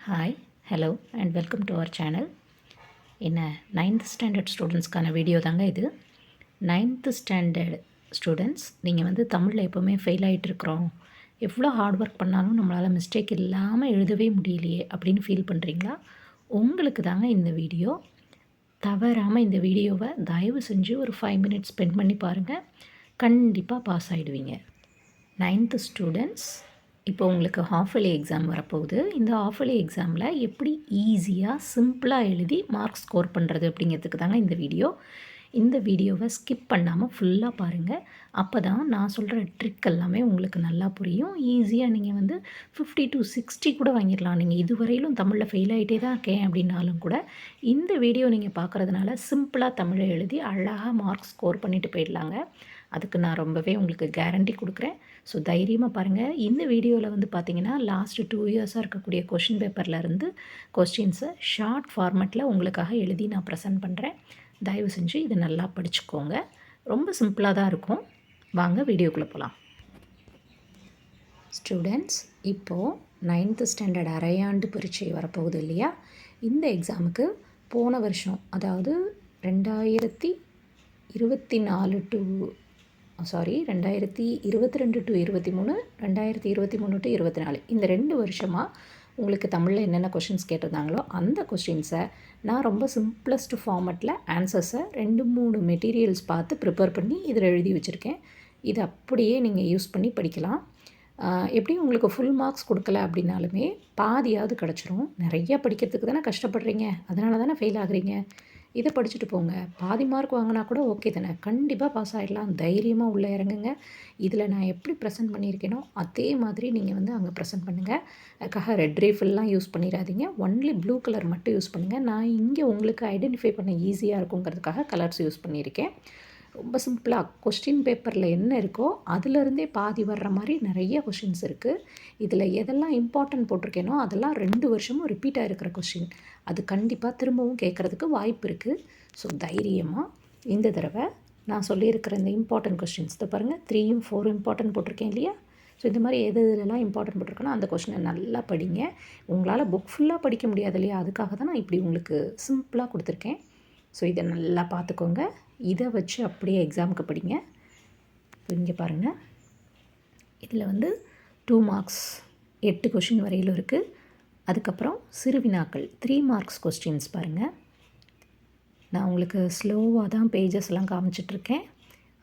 Hi, hello and welcome to our channel. என்ன 9th standard ஸ்டூடெண்ட்ஸ்க்கான video தாங்க இது. 9th standard students, நீங்கள் வந்து தமிழில் எப்போவுமே ஃபெயில் ஆகிட்டுருக்குறோம், எவ்வளோ ஹார்ட் ஒர்க் பண்ணாலும் நம்மளால் மிஸ்டேக் இல்லாமல் எழுதவே முடியலையே அப்படின்னு ஃபீல் பண்ணுறீங்களா? உங்களுக்கு தாங்க இந்த வீடியோ. தவறாமல் இந்த வீடியோவை தயவு செஞ்சு ஒரு 5 மினிட்ஸ் ஸ்பெண்ட் பண்ணி பாருங்கள். கண்டிப்பாக பாஸ் ஆகிடுவீங்க. 9th ஸ்டூடெண்ட்ஸ், இப்போ உங்களுக்கு ஹாஃப் இயர்லி எக்ஸாம் வரப்போகுது. இந்த ஹாஃப் இயர்லி எக்ஸாமில் எப்படி ஈஸியாக சிம்பிளாக எழுதி மார்க் ஸ்கோர் பண்ணுறது அப்படிங்கிறதுக்கு தாங்க இந்த வீடியோ. இந்த வீடியோவை ஸ்கிப் பண்ணாமல் ஃபுல்லாக பாருங்கள். அப்போ தான் நான் சொல்கிற ட்ரிக் எல்லாமே உங்களுக்கு நல்லா புரியும். ஈஸியாக நீங்கள் வந்து 50 to 60 கூட வாங்கிடலாம். நீங்கள் இதுவரையிலும் தமிழில் ஃபெயில் ஆகிட்டே தான் இருக்கேன் அப்படின்னாலும் கூட இந்த வீடியோ நீங்கள் பார்க்குறதுனால சிம்பிளாக தமிழை எழுதி அழகாக மார்க் ஸ்கோர் பண்ணிவிட்டு போயிடலாங்க. அதுக்கு நான் ரொம்பவே உங்களுக்கு கேரண்டி கொடுக்குறேன். ஸோ தைரியமாக பாருங்கள். இந்த வீடியோவில் வந்து பார்த்திங்கன்னா லாஸ்ட்டு 2 இயர்ஸாக இருக்கக்கூடிய கொஷின் பேப்பர்லேருந்து கொஸ்டின்ஸை ஷார்ட் ஃபார்மேட்டில் உங்களுக்காக எழுதி நான் ப்ரெசென்ட் பண்ணுறேன். தயவு செஞ்சு இதை நல்லா படிச்சுக்கோங்க. ரொம்ப சிம்பிளாக தான் இருக்கும். வாங்க வீடியோக்குள்ளே போகலாம். ஸ்டூடெண்ட்ஸ், இப்போது 9th ஸ்டாண்டர்ட் அரையாண்டு பரீட்சை வரப்போகுது இல்லையா? இந்த எக்ஸாமுக்கு போன வருஷம், அதாவது 2022 to 23, 2023 to 24 இந்த 2 வருஷமாக உங்களுக்கு தமிழில் என்னென்ன கொஷின்ஸ் கேட்டிருந்தாங்களோ அந்த கொஷின்ஸை நான் ரொம்ப சிம்பிளஸ்ட் ஃபார்மேட்டில் ஆன்சர்ஸை 2-3 மெட்டீரியல்ஸ் பார்த்து ப்ரிப்பேர் பண்ணி இதில் எழுதி வச்சுருக்கேன். இது அப்படியே நீங்கள் யூஸ் பண்ணி படிக்கலாம். எப்படியும் உங்களுக்கு ஃபுல் மார்க்ஸ் கொடுக்கல அப்படின்னாலுமே பாதியாவது கிடச்சிரும். நிறையா படிக்கிறதுக்கு தானே கஷ்டப்படுறீங்க, அதனால தானே ஃபெயில் ஆகுறீங்க. இதை படிச்சுட்டு போங்க. பாதி மார்க் வாங்கினா கூட ஓகே தானே, கண்டிப்பாக பாஸ் ஆகிடலாம். தைரியமாக உள்ளே இறங்குங்க. இதில் நான் எப்படி ப்ரெசென்ட் பண்ணியிருக்கேனோ அதே மாதிரி நீங்கள் வந்து அங்கே ப்ரெசென்ட் பண்ணுங்கள். அதுக்காக ரெட் ரீஃபில்லாம் யூஸ் பண்ணிடாதீங்க. ஒன்லி ப்ளூ கலர் மட்டும் யூஸ் பண்ணுங்கள். நான் இங்கே உங்களுக்கு ஐடென்டிஃபை பண்ண ஈஸியாக இருக்குங்கிறதுக்காக கலர்ஸ் யூஸ் பண்ணியிருக்கேன். ரொம்ப சிம்பிளாக கொஸ்டின் பேப்பரில் என்ன இருக்கோ அதிலருந்தே பாதி வர்ற மாதிரி நிறைய கொஷின்ஸ் இருக்குது. இதில் எதெல்லாம் இம்பார்ட்டன்ட் போட்டிருக்கேனோ அதெல்லாம் 2 வருஷமும் ரிப்பீட்டாக இருக்கிற கொஷின். அது கண்டிப்பாக திரும்பவும் கேட்குறதுக்கு வாய்ப்பு இருக்குது. ஸோ தைரியமாக இந்த தடவை நான் சொல்லியிருக்கிற இந்த இம்பார்ட்டன்ட் கொஷின்ஸ் பாருங்கள், 3ம் 4ம் இம்பார்ட்டன்ட் போட்டிருக்கேன் இல்லையா? ஸோ இந்த மாதிரி எதுலாம் இம்பார்ட்டன்ட் போட்டிருக்கேனோ அந்த கொஷினை நல்லா படிங்க. உங்களால் புக் ஃபுல்லாக படிக்க முடியாது இல்லையா? அதுக்காக தான் நான் இப்படி உங்களுக்கு சிம்பிளாக கொடுத்துருக்கேன். ஸோ இதை நல்லா பார்த்துக்கோங்க. இதை வச்சு அப்படியே எக்ஸாமுக்கு படிங்க. இப்போ இங்கே பாருங்கள், இதில் வந்து 2 மார்க்ஸ் 8 கொஷின் வரையிலும் இருக்குது. அதுக்கப்புறம் சிறுவினாக்கள் 3 மார்க்ஸ் கொஸ்டின்ஸ் பாருங்கள். நான் உங்களுக்கு ஸ்லோவாக தான் பேஜஸ்லாம் காமிச்சிட்ருக்கேன்.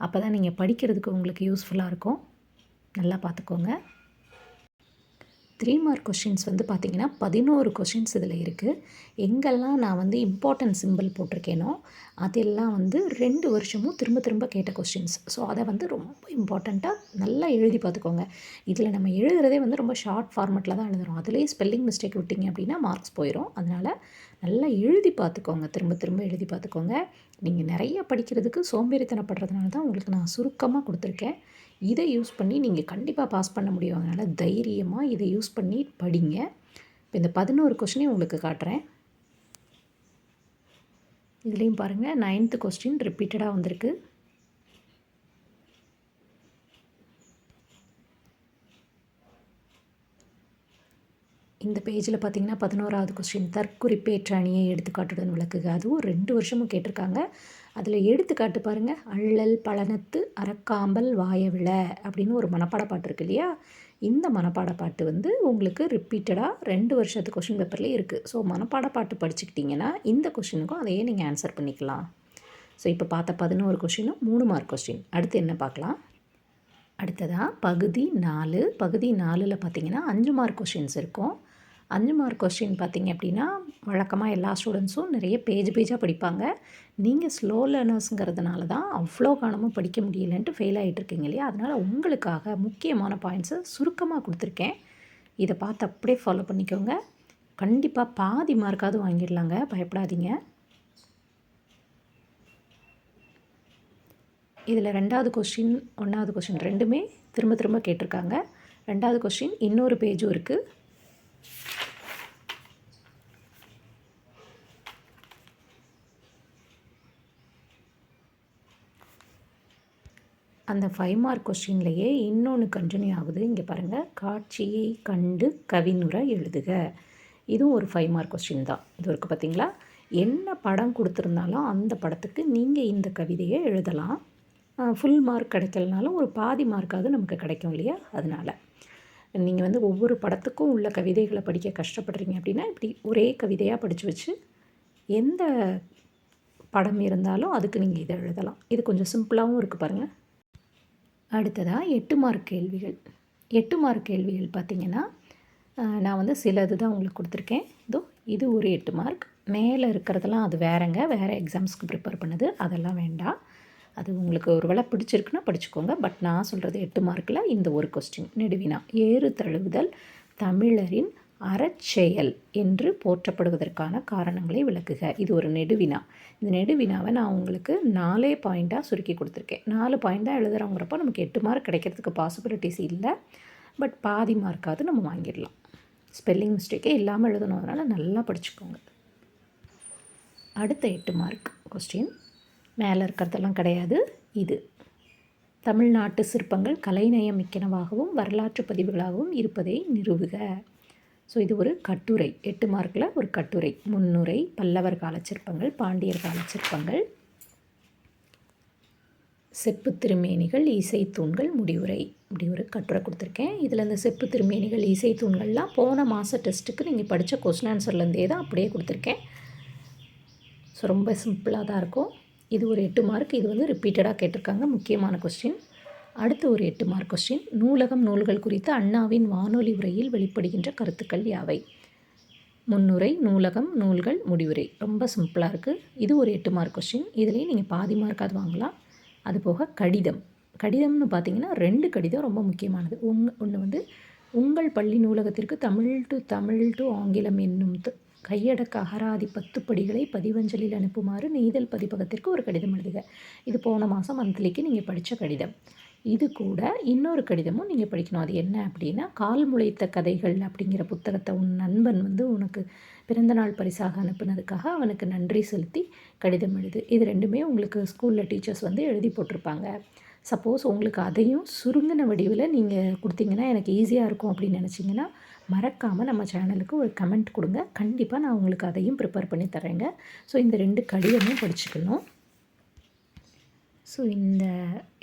அப்போ தான் நீங்கள் படிக்கிறதுக்கு உங்களுக்கு யூஸ்ஃபுல்லாக இருக்கும். நல்லா பார்த்துக்கோங்க. 3 மார்க் கொஷின்ஸ் வந்து பார்த்திங்கன்னா 11 கொஷின்ஸ் இதில் இருக்குது. எங்கெல்லாம் நான் வந்து இம்பார்ட்டன்ட் சிம்பிள் போட்டிருக்கேனோ அதெல்லாம் வந்து 2 வருஷமும் திரும்ப திரும்ப கேட்ட கொஷின்ஸ். ஸோ அதை வந்து ரொம்ப இம்பார்ட்டண்ட்டாக நல்லா எழுதி பார்த்துக்கோங்க. இதில் நம்ம எழுதுகிறதே வந்து ரொம்ப ஷார்ட் ஃபார்மேட்டில் தான் எழுதுகிறோம். அதுலேயே ஸ்பெல்லிங் மிஸ்டேக் விட்டிங்க அப்படின்னா மார்க்ஸ் போயிடும். அதனால் நல்லா எழுதி பார்த்துக்கோங்க, திரும்ப திரும்ப எழுதி பார்த்துக்கோங்க. நீங்கள் நிறைய படிக்கிறதுக்கு சோம்பேறித்தனப்படுறதுனால தான் உங்களுக்கு நான் சுருக்கமாக கொடுத்துருக்கேன். இதை யூஸ் பண்ணி நீங்கள் கண்டிப்பாக பாஸ் பண்ண முடியும். அதனால் தைரியமாக இதை யூஸ் பண்ணி படிங்க. இப்போ இந்த 11 கொஸ்டினையும் உங்களுக்கு காட்டுறேன். இதுலேயும் பாருங்கள், 9th கொஸ்டின் ரிப்பீட்டடாக வந்திருக்கு. இந்த பேஜில் பார்த்தீங்கன்னா 11வது கொஸ்டின், தற்குறிப்பேற்ற அணியை எடுத்துக்காட்டுடன் விளக்குக. அதுவும் 2 வருஷமும் கேட்டிருக்காங்க. அதில் எடுத்துக்காட்டு பாருங்கள், அள்ளல் பழனத்து அறக்காம்பல் வாயவிழ அப்படின்னு ஒரு மனப்பாட பாட்டு இருக்குது இல்லையா? இந்த மனப்பாட பாட்டு வந்து உங்களுக்கு ரிப்பீட்டடாக 2 வருஷத்து கொஷின் பேப்பர்லேயே இருக்குது. ஸோ மனப்பாட பாட்டு படிச்சுக்கிட்டிங்கன்னா இந்த கொஷினுக்கும் அதையே நீங்கள் ஆன்சர் பண்ணிக்கலாம். ஸோ இப்போ பார்த்த 11 கொஷினும் 3 மார்க் கொஸ்டின். அடுத்து என்ன பார்க்கலாம்? அடுத்ததாக பகுதி 4. பகுதி 4ல் பார்த்தீங்கன்னா 5 மார்க் கொஷின்ஸ் இருக்கும். 5 மார்க் கொஸ்டின் பார்த்திங்க அப்படின்னா வழக்கமாக எல்லா ஸ்டூடெண்ட்ஸும் நிறைய பேஜாக படிப்பாங்க. நீங்கள் ஸ்லோ லேர்னர்ஸுங்கிறதுனால தான் அவ்வளோ காலமும் படிக்க முடியலன்ட்டு ஃபெயில் ஆகிட்டுருக்கீங்க இல்லையா? அதனால் உங்களுக்காக முக்கியமான பாயிண்ட்ஸை சுருக்கமாக கொடுத்துருக்கேன். இதை பார்த்து அப்படியே ஃபாலோ பண்ணிக்கோங்க. கண்டிப்பாக பாதி மார்க்காவது வாங்கிடலாங்க, பயப்படாதீங்க. இதில் 2வது கொஸ்டின் 1வது கொஸ்டின் ரெண்டுமே திரும்ப திரும்ப கேட்டிருக்காங்க. 2வது கொஸ்டின் இன்னொரு பேஜும் இருக்குது. அந்த 5 மார்க் கொஸ்டின்லேயே இன்னொன்று கண்டினியூ ஆகுது. இங்கே பாருங்கள், காட்சியை கண்டு கவினுரை எழுதுக. இதுவும் ஒரு 5 மார்க் கொஸ்டின் தான். இது இருக்குது பார்த்தீங்களா? என்ன படம் கொடுத்துருந்தாலும் அந்த படத்துக்கு நீங்கள் இந்த கவிதையை எழுதலாம். ஃபுல் மார்க் கிடைக்கலனாலும் ஒரு பாதி மார்க்காவது நமக்கு கிடைக்கும் இல்லையா? அதனால் நீங்கள் வந்து ஒவ்வொரு படத்துக்கும் உள்ள கவிதைகளை படிக்க கஷ்டப்படுறீங்க அப்படின்னா இப்படி ஒரே கவிதையாக படித்து வச்சு எந்த படம் இருந்தாலும் அதுக்கு நீங்கள் இதை எழுதலாம். இது கொஞ்சம் சிம்பிளாகவும் இருக்குது பாருங்கள். அடுத்ததாக 8 மார்க் கேள்விகள். 8 மார்க் கேள்விகள் பார்த்திங்கன்னா நான் வந்து சிலது தான் உங்களுக்கு கொடுத்துருக்கேன். இது ஒரு 8 மார்க். மேலே இருக்கிறதெல்லாம் அது வேறங்க, வேறு எக்ஸாம்ஸ்க்கு ப்ரிப்பேர் பண்ணுது, அதெல்லாம் வேண்டாம். அது உங்களுக்கு ஒரு வேளை பிடிச்சிருக்குன்னா படிச்சுக்கோங்க. பட் நான் சொல்கிறது 8 மார்க்கில் இந்த ஒரு கொஸ்டின் நெடுவினா. ஏறு தழுவுதல் தமிழரின் அறச்செயல் என்று போற்றப்படுவதற்கான காரணங்களை விளக்குக. இது ஒரு நெடுவினா. இந்த நெடுவினாவை நான் உங்களுக்கு 4 பாயிண்ட்டாக சுருக்கி கொடுத்துருக்கேன். 4 பாயிண்ட் தான் எழுதுகிறோங்கிறப்போ நமக்கு 8 மார்க் கிடைக்கிறதுக்கு பாசிபிலிட்டிஸ் இல்லை. பட் பாதி மார்க்காவது நம்ம வாங்கிடலாம். ஸ்பெல்லிங் மிஸ்டேக்கே இல்லாமல் எழுதணும். அதனால் நல்லா படிச்சுக்கோங்க. அடுத்த 8 மார்க் கொஸ்டின் மேலே இருக்கிறதெல்லாம் கிடையாது. இது தமிழ்நாட்டு சிற்பங்கள் கலைநயம் மிக்கனவாகவும் வரலாற்று பதிவுகளாகவும் இருப்பதை நிறுவுக. ஸோ இது ஒரு கட்டுரை. 8 மார்க்கில் ஒரு கட்டுரை. முன்னுரை, பல்லவர் கால சிற்பங்கள், பாண்டியர் கால சிற்பங்கள், செப்பு திருமேனிகள், இசைத்தூண்கள், முடிவுரை. இப்படி ஒரு கட்டுரை கொடுத்துருக்கேன். இதில் இந்த செப்பு திருமேனிகள், இசைத்தூண்கள்லாம் போன மாத டெஸ்ட்டுக்கு நீங்கள் படித்த கொஸ்டின் ஆன்சர்லேருந்தே தான் அப்படியே கொடுத்துருக்கேன். ஸோ ரொம்ப சிம்பிளாக தான் இருக்கும். இது ஒரு 8 மார்க். இது வந்து ரிப்பீட்டடாக கேட்டிருக்காங்க, முக்கியமான கொஸ்டின். அடுத்து ஒரு 8 மார்க் கொஸ்டின். நூலகம் நூல்கள் குறித்து அண்ணாவின் வானொலி உரையில் வெளிப்படுகின்ற கருத்துக்கள் யாவை? முன்னுரை, நூலகம், நூல்கள், முடிவுரை. ரொம்ப சிம்பிளாக இருக்குது. இது ஒரு 8 மார்க் கொஸ்டின். இதுலேயும் நீங்கள் பாதி மார்க்காவது வாங்கலாம். அதுபோக கடிதம். கடிதம்னு பார்த்தீங்கன்னா 2 கடிதம் ரொம்ப முக்கியமானது. ஒன்று வந்து உங்கள் பள்ளி நூலகத்திற்கு தமிழ் டு ஆங்கிலம் என்னும் கையடக்க அகராதி 10 படிகளை பதிவஞ்சலில் அனுப்புமாறு நெய்தல் பதிப்பகத்திற்கு ஒரு கடிதம் எழுதுக. இது போன மாதம் மந்த்லிக்கு நீங்கள் படித்த கடிதம். இது கூட இன்னொரு கடிதமும் நீங்கள் படிக்கணும். அது என்ன அப்படின்னா, கால் முளைத்த கதைகள் அப்படிங்கிற புத்தகத்தை உன் நண்பன் வந்து உனக்கு பிறந்தநாள் பரிசாக அனுப்புனதுக்காக அவனுக்கு நன்றி செலுத்தி கடிதம் எழுது. இது ரெண்டுமே உங்களுக்கு ஸ்கூலில் டீச்சர்ஸ் வந்து எழுதி போட்டிருப்பாங்க. சப்போஸ் உங்களுக்கு அதையும் சுருங்கின வடிவில் நீங்கள் கொடுத்தீங்கன்னா எனக்கு ஈஸியாக இருக்கும் அப்படின்னு நினச்சிங்கன்னா மறக்காமல் நம்ம சேனலுக்கு ஒரு கமெண்ட் கொடுங்க. கண்டிப்பாக நான் உங்களுக்கு அதையும் ப்ரிப்பேர் பண்ணி தரேங்க. ஸோ இந்த 2 கடிதமும் படிச்சுக்கணும். ஸோ இந்த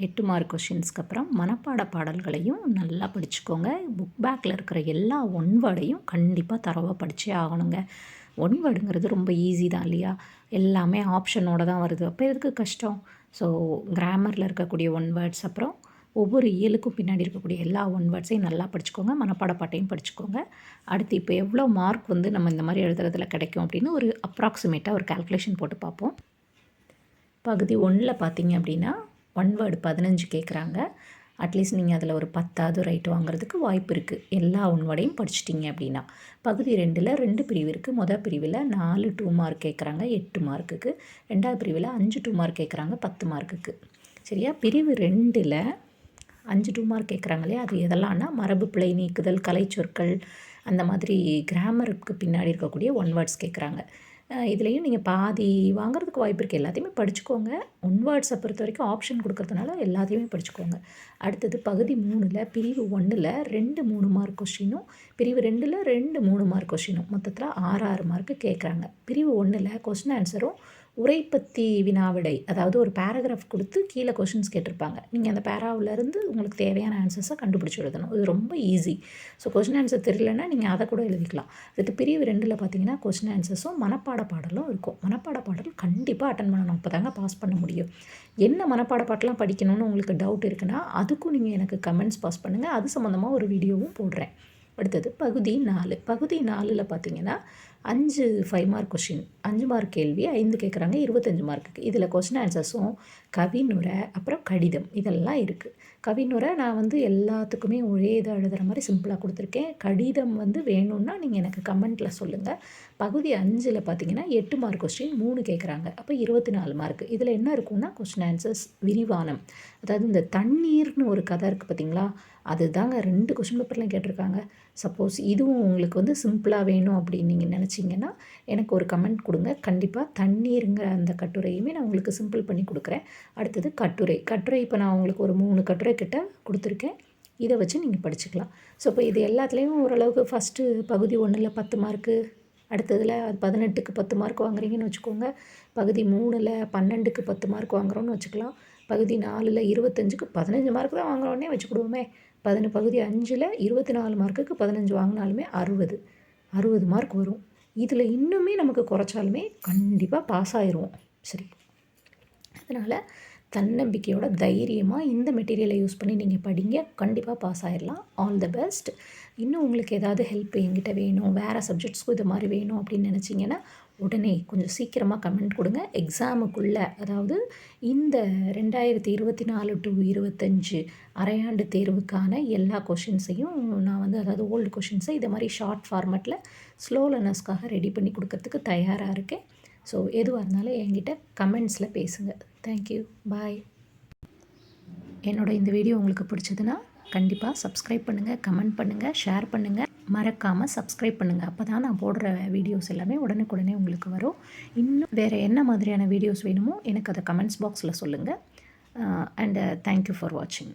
8 மார்க் கொஷின்ஸ்க்கு அப்புறம் மனப்பாட பாடல்களையும் நல்லா படிச்சுக்கோங்க. புக் பேக்கில் இருக்கிற எல்லா ஒன் வேர்டையும் கண்டிப்பாக தரவாக படித்தே ஆகணுங்க. ஒன் வேர்டுங்கிறது ரொம்ப ஈஸி தான் இல்லையா? எல்லாமே ஆப்ஷனோடு தான் வருது. அப்போ எதுக்கு கஷ்டம்? ஸோ கிராமரில் இருக்கக்கூடிய ஒன் வேர்ட்ஸ், அப்புறம் ஒவ்வொரு இயலுக்கும் பின்னாடி இருக்கக்கூடிய எல்லா ஒன் வேர்ட்ஸையும் நல்லா படிச்சுக்கோங்க. மனப்பாட பாட்டையும் படிச்சுக்கோங்க. அடுத்து இப்போ எவ்வளோ மார்க் வந்து நம்ம இந்த மாதிரி எழுதுறதுல கிடைக்கும் அப்படின்னு ஒரு அப்ராக்சிமேட்டாக ஒரு கால்குலேஷன் போட்டு பார்ப்போம். பகுதி 1ல் பார்த்தீங்க அப்படின்னா ஒன் வேர்டு 15 கேட்குறாங்க. அட்லீஸ்ட் நீங்கள் அதில் ஒரு 10வது ரைட் வாங்குறதுக்கு வாய்ப்பு இருக்குது, எல்லா ஒன் வேர்டையும் படிச்சிட்டிங்க அப்படின்னா. பகுதி 2ல் 2 பிரிவு இருக்குது. மொதல் பிரிவில் 4 2 மார்க் கேட்குறாங்க 8 மார்க்குக்கு. 2வது பிரிவில் 5 2 மார்க் கேட்குறாங்க 10 மார்க்குக்கு. சரியா? பிரிவு 2ல் 5 2 மார்க் கேட்குறாங்க இல்லையா? அது எதெல்லாம்னா மரபு பிழை நீக்குதல், கலைச்சொற்கள், அந்த மாதிரி கிராமருக்கு பின்னாடி இருக்கக்கூடிய ஒன் வேர்ட்ஸ் கேட்குறாங்க. இதுலேயும் நீங்கள் பாதி வாங்குறதுக்கு வாய்ப்பு இருக்குது. எல்லாத்தையுமே படிச்சுக்கோங்க. ஒன் வேர்ட்ஸை பொறுத்த வரைக்கும் ஆப்ஷன் கொடுக்கறதுனால எல்லாத்தையுமே படிச்சுக்கோங்க. அடுத்தது பகுதி 3ல் பிரிவு 1ல் 2 3 மார்க் கொஸ்டினும், பிரிவு 2ல் 2 3 மார்க் கொஸ்டினும், மொத்தத்தில் 6 6 மார்க்கு கேட்குறாங்க. பிரிவு 1ல் கொஸ்டின் ஆன்சரும் உரைப்பத்தி வினாவிடை, அதாவது ஒரு பேராகிராஃப் கொடுத்து கீழே கொஷின்ஸ் கேட்டிருப்பாங்க. நீங்கள் அந்த பேராவிலேருந்து உங்களுக்கு தேவையான ஆன்சர்ஸை கண்டுபிடிச்சி எழுதணும். இது ரொம்ப ஈஸி. ஸோ கொஷின் ஆன்சர் தெரியலன்னா நீங்கள் அதை கூட எழுதிக்கலாம். அடுத்து பிரிவு 2ல் பார்த்தீங்கன்னா கொஷின் ஆன்சர்ஸும் மனப்பாட பாடலும் இருக்கும். மனப்பாட பாடல் கண்டிப்பாக அட்டன் பண்ணணும், அப்போ தாங்க பாஸ் பண்ண முடியும். என்ன மனப்பாட பாட்டெலாம் படிக்கணும்னு உங்களுக்கு டவுட் இருக்குன்னா அதுக்கும் நீங்கள் எனக்கு கமெண்ட்ஸ் பாஸ் பண்ணுங்கள். அது சம்மந்தமாக ஒரு வீடியோவும் போடுறேன். அடுத்தது பகுதி 4. பகுதி 4ல் பார்த்தீங்கன்னா 5 5 மார்க் கொஷின், 5 மார்க் கேள்வி 5 கேட்குறாங்க 25 மார்க்குக்கு. இதில் கொஸ்டின் ஆன்சர்ஸும் கவினுரை அப்புறம் கடிதம் இதெல்லாம் இருக்குது. கவினுரை நான் வந்து எல்லாத்துக்குமே ஒரே இதை எழுதுகிற மாதிரி சிம்பிளாக கொடுத்துருக்கேன். கடிதம் வந்து வேணும்னா நீங்கள் எனக்கு கமெண்ட்டில் சொல்லுங்கள். பகுதி 5ல் பார்த்தீங்கன்னா 8 மார்க் கொஸ்டின் 3 கேட்குறாங்க. அப்போ 24 மார்க். இதில் என்ன இருக்குன்னா கொஸ்டின் ஆன்சர்ஸ் விரிவானம், அதாவது இந்த தண்ணீர்னு ஒரு கதை இருக்குது பார்த்தீங்களா, அதுதாங்க 2 கொஸ்டின் பேப்பர்லாம் கேட்டிருக்காங்க. சப்போஸ் இதுவும் உங்களுக்கு வந்து சிம்பிளாக வேணும் அப்படின்னு நீங்கள் நினச்சிங்கன்னா எனக்கு ஒரு கமெண்ட் கொடுங்க. கண்டிப்பாக தண்ணீருங்கிற அந்த கட்டுரையுமே நான் உங்களுக்கு சிம்பிள் பண்ணி கொடுக்குறேன். அடுத்தது கட்டுரை. கட்டுரை இப்போ நான் உங்களுக்கு ஒரு 3 கட்டுரை கிட்ட கொடுத்துருக்கேன். இதை வச்சு நீங்கள் படிச்சுக்கலாம். ஸோ இப்போ இது எல்லாத்துலேயும் ஓரளவுக்கு ஃபஸ்ட்டு பகுதி 1ல் 10 மார்க்கு, அடுத்ததில் 18க்கு 10 மார்க் வாங்குறீங்கன்னு வச்சுக்கோங்க. பகுதி 3ல் 12க்கு 10 மார்க் வாங்குறோன்னு வச்சுக்கலாம். பகுதி 4ல் 25க்கு 15 மார்க் தான் வாங்குறோன்னே வச்சுக்கிடுவோமே. பகுதி 5ல் 24 மார்க்குக்கு 15 வாங்கினாலுமே 60 மார்க் வரும். இதில் இன்னுமே நமக்கு குறைச்சாலுமே கண்டிப்பாக பாஸ் ஆயிடுவோம். சரி, அதனால் தன்னம்பிக்கையோட தைரியமாக இந்த மெட்டீரியலை யூஸ் பண்ணி நீங்கள் படிங்க. கண்டிப்பாக பாஸ் ஆகிடலாம். All the best. இன்னும் உங்களுக்கு ஏதாவது ஹெல்ப் என்கிட்ட வேணும், வேறு சப்ஜெக்ட்ஸ்க்கும் இது மாதிரி வேணும் அப்படின்னு நினச்சிங்கன்னா உடனே கொஞ்சம் சீக்கிரமாக கமெண்ட் கொடுங்க. எக்ஸாமுக்குள்ளே, அதாவது இந்த 2024 to 25 அரையாண்டு தேர்வுக்கான எல்லா கொஷின்ஸையும் நான் அதாவது ஓல்டு கொஷின்ஸை இதை மாதிரி ஷார்ட் ஃபார்மேட்டில் ஸ்லோ லேர்னர்ஸ்க்காக ரெடி பண்ணி கொடுக்கறதுக்கு தயாராக இருக்கேன். ஸோ எதுவாக இருந்தாலும் என்கிட்ட கமெண்ட்ஸில் பேசுங்க. தேங்க்யூ, பாய். இந்த வீடியோ உங்களுக்கு பிடிச்சதுன்னா கண்டிப்பாக சப்ஸ்கிரைப் பண்ணுங்கள், கமெண்ட் பண்ணுங்கள், ஷேர் பண்ணுங்கள். மறக்காமல் சப்ஸ்கிரைப் பண்ணுங்கள். அப்போ தான் நான் போடுற வீடியோஸ் எல்லாமே உடனுக்குடனே உங்களுக்கு வரும். இன்னும் வேறு என்ன மாதிரியான வீடியோஸ் வேணுமோ எனக்கு அதை கமெண்ட்ஸ் பாக்ஸில் சொல்லுங்கள். அண்ட் தேங்க்யூ ஃபார் வாட்சிங்.